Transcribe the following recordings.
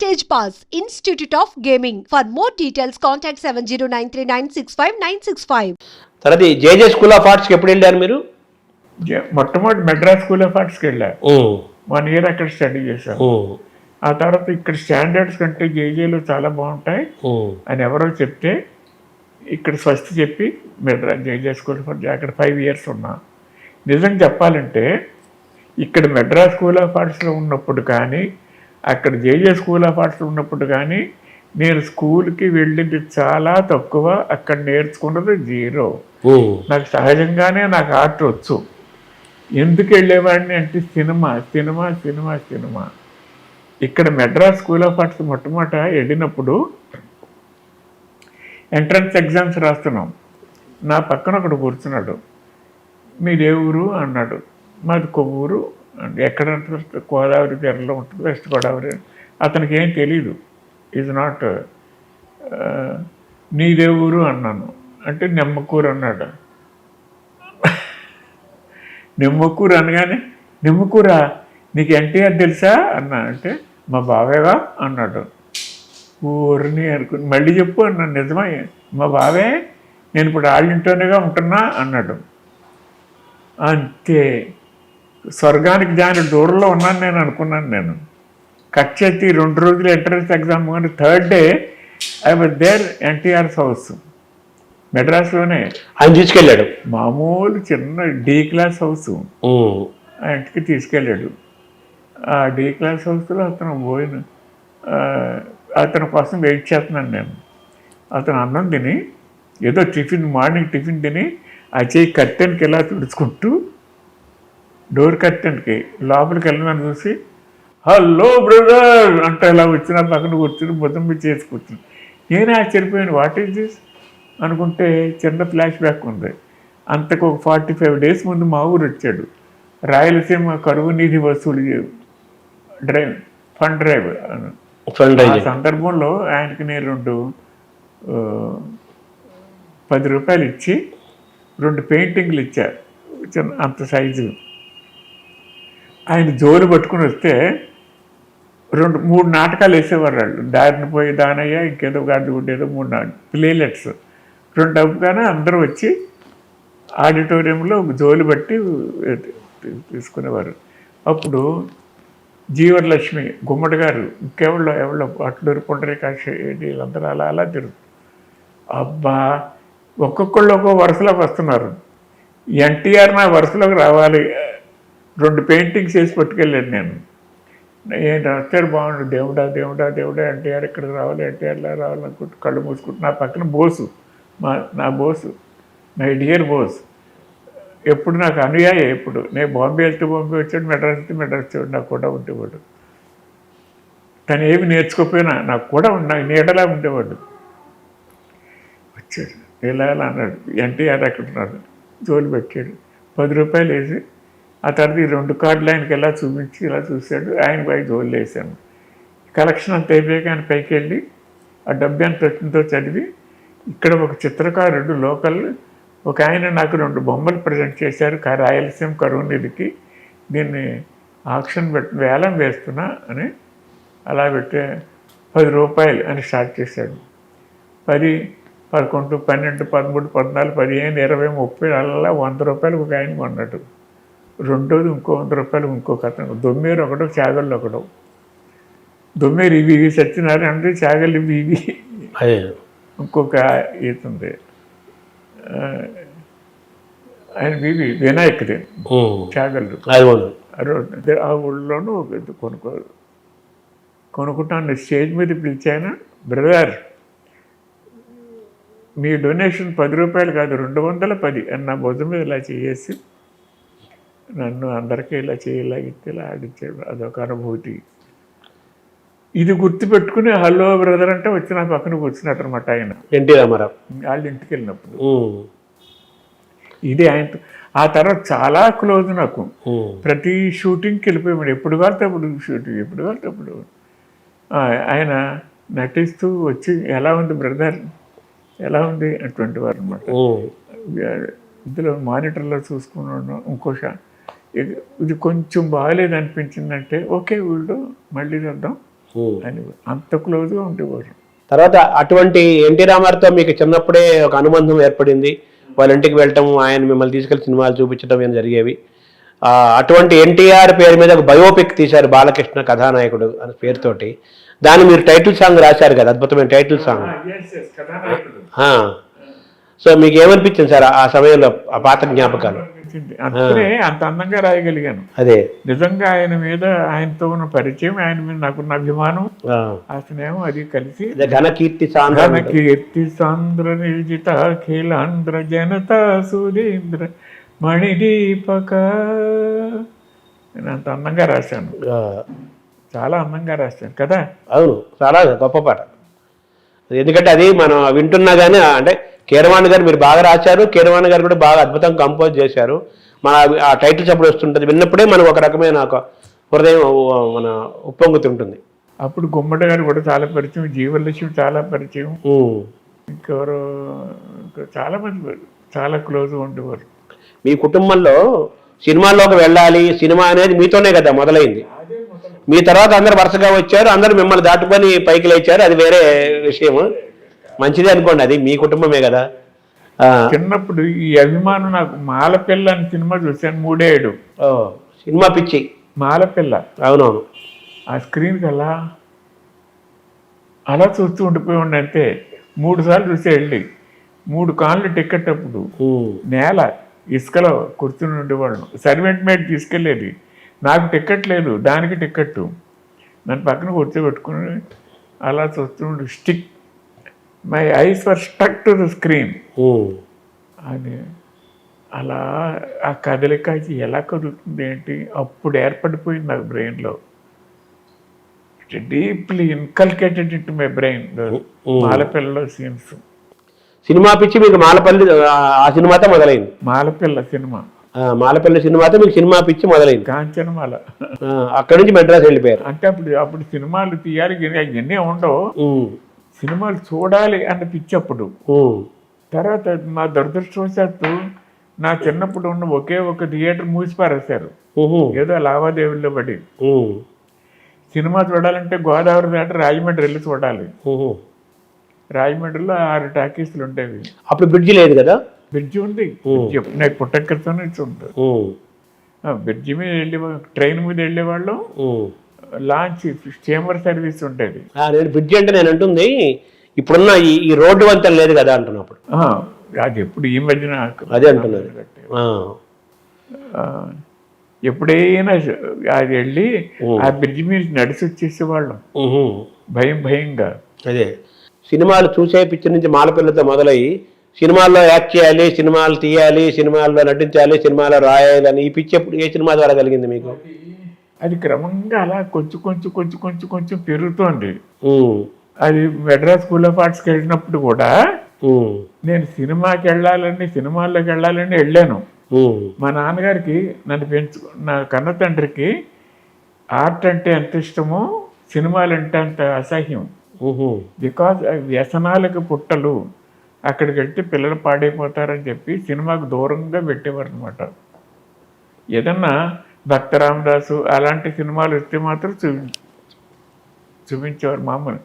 Stage Pass, Institute of Gaming. For more details, contact 709396596. తర్వాత జేజే school of ఆర్ట్స్కి ఎప్పుడు వెళ్ళారు మీరు? మొట్టమొదటి మెడ్రాస్ స్కూల్ ఆఫ్ ఆర్ట్స్కి వెళ్ళా. 1 year అక్కడ స్టడీ చేశాను. ఆ తర్వాత ఇక్కడ స్టాండర్డ్స్ కంటే జేజేలు చాలా బాగుంటాయి అని ఎవరో చెప్తే ఇక్కడ స్వస్తి చెప్పి మెడ్రాస్ జేజే స్కూల్ ఆఫ్ ఆర్ట్స్ అక్కడ 5 years ఉన్నా. నిజం చెప్పాలంటే ఇక్కడ మెడ్రాస్ స్కూల్ ఆఫ్ ఆర్ట్స్లో ఉన్నప్పుడు కానీ అక్కడ జేజే స్కూల్ ఆఫ్ ఆర్ట్స్లో ఉన్నప్పుడు కానీ నేను స్కూల్కి వెళ్ళింది చాలా తక్కువ, అక్కడ నేర్చుకున్నది 0. నాకు సహజంగానే నాకు ఆర్ట్ వచ్చు. ఎందుకు వెళ్ళేవాడిని అంటే సినిమా సినిమా సినిమా సినిమా. ఇక్కడ మెడ్రాస్ స్కూల్ ఆఫ్ ఆర్ట్స్ మొట్టమొదట వెళ్ళినప్పుడు ఎంట్రన్స్ ఎగ్జామ్స్ రాస్తున్నాం. నా పక్కన ఒకడు కూర్చున్నాడు. మీదే ఊరు అన్నాడు. మాది కొవ్వూరు. ఎక్కడ గోదావరి తీరంలో ఉంటుంది, వెస్ట్ గోదావరి. అతనికి ఏం తెలీదు. Is not. నీదే ఊరు అన్నాను. అంటే నిమ్మకూరు అన్నాడు. నిమ్మకూరు అనగానే నిమ్మకూరా నీకు ఎన్టీఆర్ తెలుసా అన్నా. అంటే మా బావేవా అన్నాడు. ఊరిని అనుకుని మళ్ళీ చెప్పు అన్నాను. నిజమా? మా బావే, నేను ఇప్పుడు వాళ్ళింట్లోనేగా ఉంటున్నా అన్నాడు. అంతే, స్వర్గానికి దాని దూరంలో ఉన్నాను నేను అనుకున్నాను. నేను కట్ చేసి 2 రోజులు ఎంట్రన్స్ ఎగ్జామ్ కానీ 3rd day I was there. NTR's house మెడ్రాస్లోనే. ఆయన తీసుకెళ్ళాడు. మామూలు చిన్న D క్లాస్ హౌస్. ఆ ఇంటికి తీసుకెళ్ళాడు. ఆ D క్లాస్ హౌస్లో అతను పోయిన అతని కోసం వెయిట్ చేస్తున్నాను నేను. అతను అన్నం తిని ఏదో టిఫిన్, మార్నింగ్ టిఫిన్ తిని ఆ చేయి కర్టెన్కి ఎలా తుడుచుకుంటూ డోర్ కర్టెన్కి లోపలికి వెళ్ళమని చూసి హలో బ్రదర్ అంటే ఇలా వచ్చిన పక్కన కూర్చుని బుద్ధం మీద చేసి కూర్చుని నేనే ఆశ్చర్యపోయాను. వాట్ ఈజ్ దిస్ అనుకుంటే చిన్న ఫ్లాష్ బ్యాక్ ఉంది. అంతకు ఒక 45 days ముందు మా ఊరు వచ్చాడు. రాయలసీమ కరువు నిధి వసూలు ఫండ్ డ్రైవ్. ఆ సందర్భంలో ఆయనకి నేను 10 రూపాయలు ఇచ్చి 2 పెయింటింగ్లు ఇచ్చా, చిన్న అంత సైజు. ఆయన జోలు పట్టుకుని వస్తే 2-3 నాటకాలు వేసేవారు వాళ్ళు. దారిని పోయి దానయ్య, ఇంకేదో గాడి గుడ్డేదో 3 ప్లేలెట్స్. 2 అవ్వగానే అందరూ వచ్చి ఆడిటోరియంలో జోలు బట్టి తీసుకునేవారు. అప్పుడు జీవలక్ష్మి, గుమ్మడి గారు, ఇంకెవళ్ళో అట్లూరు పుండరీకాక్ష వీళ్ళందరూ అలా అలా తిరుగు. అబ్బా, ఒక్కొక్కళ్ళు ఒక్కో వరుసలోకి వస్తున్నారు. ఎన్టీఆర్ నా వరుసలోకి రావాలి. 2 పెయింటింగ్స్ వేసి పట్టుకెళ్ళాను నేను. ఏంటి వస్తారు బాగుండు, దేవుడా దేవుడా దేవుడా ఎన్టీఆర్ ఇక్కడికి రావాలి, ఎన్టీఆర్లా రావాలనుకుంటూ కళ్ళు మూసుకుంటూ నా పక్కన బోసు, నా బోసు, మై డియర్ బోస్. ఎప్పుడు నాకు అనుయాయే. ఎప్పుడు నేను బాంబే వెళ్తే బాంబే వచ్చాడు, మెడ్రాస్ వెళ్తే మెడ్రాస్ వచ్చాడు. నాకు కూడా ఉండేవాడు. తను ఏమి నేర్చుకోకపోయినా నాకు కూడా నాకు నీడలా ఉండేవాడు. వచ్చాడు ఇలా అన్నాడు, ఎన్టీఆర్ ఎక్కడ ఉన్నాడు, జోలు పెట్టాడు. 10 రూపాయలు వేసి ఆ తర్వాత ఈ 2 కార్డులు ఆయనకి ఎలా చూపించి ఇలా చూశాడు. ఆయన పై జోలు వేసాను. కలెక్షన్ అంత అయిపోయాక ఆయన పైకి వెళ్ళి ఆ డబ్బు ఎంత వచ్చిందో చదివి, ఇక్కడ ఒక చిత్రకారుడు లోకల్ ఒక ఆయన నాకు 2 బొమ్మలు ప్రజెంట్ చేశారు రాయలసీమ కరువు నిధికి. దీన్ని ఆక్షన్ వేలం వేస్తున్నా అని అలా పెట్టే 10 రూపాయలు అని స్టార్ట్ చేశాడు. 10, 11, 12, 13, 14, 15, 20, 30 అలా 100 రూపాయలు ఒక ఆయన కొన్నాడు. రెండోది ఇంకో 100 రూపాయలు ఇంకొక అతను. దొమ్మేరు ఒకడు, చాగళ్ళు ఒకడు. దొమ్మేరు ఇవి సత్యనారాయణ అంటే చాగళ్ళు ఇవి ఇంకొక ఈతుంది. ఆయన వివి వినాయకుడి చాగళ్ళు. ఆ ఊళ్ళోనూ కొనుక్కుంటాను. స్టేజ్ మీద పిలిచాను, బ్రదర్ మీ డొనేషన్ 10 రూపాయలు కాదు 210 అని నా భుజం మీద ఇలా చేసి నన్ను అందరికీ ఇలా చేయలాగితే ఇలా ఆడించాడు. అదొక అనుభూతి. ఇది గుర్తుపెట్టుకుని హలో బ్రదర్ అంటే వచ్చి నా పక్కన కూర్చున్నట్టు అనమాట ఆయన. ఎన్టీ రామారావు వాళ్ళ ఇంటికి వెళ్ళినప్పుడు ఇది ఆయనతో. ఆ తర్వాత చాలా క్లోజ్ నాకు. ప్రతి షూటింగ్కి వెళ్ళిపోయాడు. ఎప్పుడు కాలితే అప్పుడు షూటింగ్, ఎప్పుడు కాలితే అప్పుడు. ఆయన నటిస్తూ వచ్చి ఎలా ఉంది బ్రదర్, ఎలా ఉంది అటువంటి వారు అనమాట. ఇందులో మానిటర్లో చూసుకున్నాను. ఇంకో ఇది కొంచెం బాగాలేదు అనిపించిందంటే ఓకే వీళ్ళు మళ్ళీ చేద్దాం ఉమ్. అని అంత క్లోజ్గా ఉండేవారు. తర్వాత అటువంటి ఎన్టీ రామారావుతో మీకు చిన్నప్పుడే ఒక అనుబంధం ఏర్పడింది, వాళ్ళ ఇంటికి వెళ్ళటం, ఆయన మిమ్మల్ని తీసుకెళ్లి సినిమాలు చూపించడం ఏం జరిగేవి. అటువంటి ఎన్టీఆర్ పేరు మీద ఒక బయోపిక్ తీశారు, బాలకృష్ణ కథానాయకుడు అనే పేరుతోటి. దాన్ని మీరు టైటిల్ సాంగ్ రాశారు కదా, అద్భుతమైన టైటిల్ సాంగ్. సో మీకు ఏమనిపించింది సార్ ఆ సమయంలో, ఆ పాత జ్ఞాపకాలు? అందుకనే అంత అందంగా రాయగలిగాను. అదే నిజంగా ఆయన మీద, ఆయనతో ఉన్న పరిచయం, ఆయన మీద నాకున్న అభిమానం, ఆ స్నేహం అది కలిసి ఘన కీర్తి కీర్తి సాంద్ర నిర్జిత అఖిలాంధ్ర జనతా సురేంద్ర మణిదీపక, నేను అంత అందంగా రాశాను, చాలా అందంగా రాశాను కదా. అవును, చాలా గొప్ప పాట. ఎందుకంటే అది మనం వింటున్నా కానీ, అంటే కీరవాణి గారు మీరు బాగా రాశారు, కీరవాణి గారు కూడా బాగా అద్భుతంగా కంపోజ్ చేశారు. మన ఆ టైటిల్స్ అప్పుడు వస్తుంటుంది, విన్నప్పుడే మనకు ఒక రకమైన ఒక హృదయం మన ఉప్పొంగుతుంటుంది. అప్పుడు గుమ్మడి గారు కూడా చాలా పరిచయం, జీవలక్ష్మి చాలా పరిచయం, ఇంకెవరు చాలా మంది చాలా క్లోజ్గా ఉండేవారు. మీ కుటుంబంలో సినిమాల్లోకి వెళ్ళాలి, సినిమా అనేది మీతోనే కదా మొదలైంది. మీ తర్వాత అందరు వరుసగా వచ్చారు, అందరూ మిమ్మల్ని దాటుకొని పైకి లేచారు, అది వేరే విషయం. మంచిదే అనుకోండి, అది మీ కుటుంబమే కదా. చిన్నప్పుడు ఈ అభిమానం నాకు. మాలపిల్ల అని సినిమా చూశాను, 3 ఏడు. సినిమా పిచ్చి మాలపిల్ల. అవునవును. ఆ స్క్రీన్కి అలా చూస్తూ ఉండిపోయి ఉండి, అంతే 3 సార్లు చూసే వెళ్ళి 3 కాన్లు టికెట్. అప్పుడు నేల ఇసుకలో కూర్చుని ఉండేవాళ్ళం, సర్వెంట్ మేడ్ తీసుకెళ్ళేది. నాకు టికెట్ లేదు, దానికి టికెట్. నన్ను పక్కన కూర్చోబెట్టుకుని అలా చూస్తుండే, stick my eyes were stuck to the screen అని. అలా ఆ కదలిక ఎలా కదులుతుంది ఏంటి, అప్పుడు ఏర్పడిపోయింది నాకు బ్రెయిన్లో, deeply inculcated into my brain. మాలపిల్లలో సీన్స్. సినిమా పిచ్చి మీకు మాలపల్లి ఆ సినిమాతో మొదలైంది. మాలపిల్ల సినిమా, మాలపల్లి సినిమాతో మీకు సినిమా పిచ్చి మొదలైంది. కాంచనమాల. అక్కడి నుంచి మెడ్రాస్ వెళ్ళిపోయారు. అంటే అప్పుడు సినిమాలు తీయాలి, ఇవన్నీ ఉండవు, సినిమాలు చూడాలి అన్న పిచ్చి అప్పుడు. తర్వాత మా దురదృష్టవశాత్తు నా చిన్నప్పుడు ఉన్న ఒకే ఒక థియేటర్ మూసి పారేశారు, ఏదో లావాదేవీల్లో పడి. సినిమా చూడాలంటే గోదావరి దాటి రాజమండ్రి వెళ్ళి చూడాలి. రాజమండ్రిలో 6 టాకీస్లు ఉండేవి. అప్పుడు బ్రిడ్జి లేదు కదా? బ్రిడ్జి ఉంది, నాకు పుట్టక్కడితోనే ఉంది. బ్రిడ్జి మీద వెళ్ళే, ట్రైన్ మీద వెళ్ళేవాళ్ళం, లాంచ్ స్టీమర్ సర్వీస్ ఉండేది. బ్రిడ్జి అంటే నేను అంటుంది ఇప్పుడున్న ఈ రోడ్డు వంతెన లేదు కదా అంటున్నప్పుడు. అది ఎప్పుడు ఈ మధ్యన అదే అంటున్నారు. ఎప్పుడైనా అది వెళ్ళి ఆ బ్రిడ్జి మీద నడిచి వచ్చేసేవాళ్ళం భయంగా. అదే సినిమాలు చూసే పిక్చర్ నుంచి మాలపిల్లతో మొదలయ్యి సినిమాల్లో యాక్ట్ చేయాలి, సినిమాలు తీయాలి, సినిమాల్లో నటించాలి, సినిమాలో రాయాలి అని ఈ పిచ్చి ఎప్పుడు ఏ సినిమా ద్వారా కలిగింది మీకు? అది క్రమంగా అలా కొంచెం పెరుగుతోంది. అది మెడ్రాస్ స్కూల్ ఆఫ్ ఆర్ట్స్కి వెళ్ళినప్పుడు కూడా నేను సినిమాల్లోకి వెళ్ళాలని వెళ్ళాను. మా నాన్నగారికి నా కన్న తండ్రికి ఆర్ట్ అంటే ఎంత ఇష్టమో సినిమాలు అంటే అంత అసహ్యం. బికాజ్ వ్యసనాలకు పుట్టలు, అక్కడికి వెళ్తే పిల్లలు పాడైపోతారని చెప్పి సినిమాకు దూరంగా పెట్టేవారు అనమాట. ఏదన్నా భక్త రామదాసు అలాంటి సినిమాలు వస్తే మాత్రం చూపించేవారు మామూలు.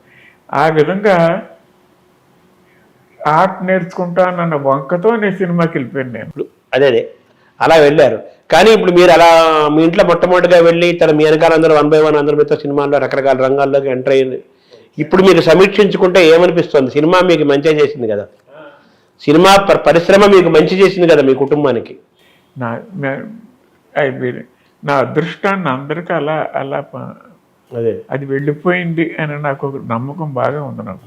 ఆ విధంగా ఆర్ట్ నేర్చుకుంటానన్న వంకతో నేను సినిమాకి వెళ్ళిపోయాను నేను. అదే అలా వెళ్ళారు. కానీ ఇప్పుడు మీరు అలా మీ ఇంట్లో మొట్టమొదటిగా వెళ్ళి మీ వెనకాల అందరూ 1 by 1 అందరూ మీతో సినిమాల్లో రకరకాల రంగాల్లోకి ఎంటర్ అయ్యింది. ఇప్పుడు మీరు సమీక్షించుకుంటే ఏమనిపిస్తుంది? సినిమా మీకు మంచిగా చేసింది కదా, సినిమా పరిశ్రమ మీకు మంచి చేసింది కదా మీ కుటుంబానికి. నా అదృష్టాన్ని అందరికీ అలా అదే అది వెళ్ళిపోయింది అని నాకు ఒక నమ్మకం బాగా ఉంది నాకు.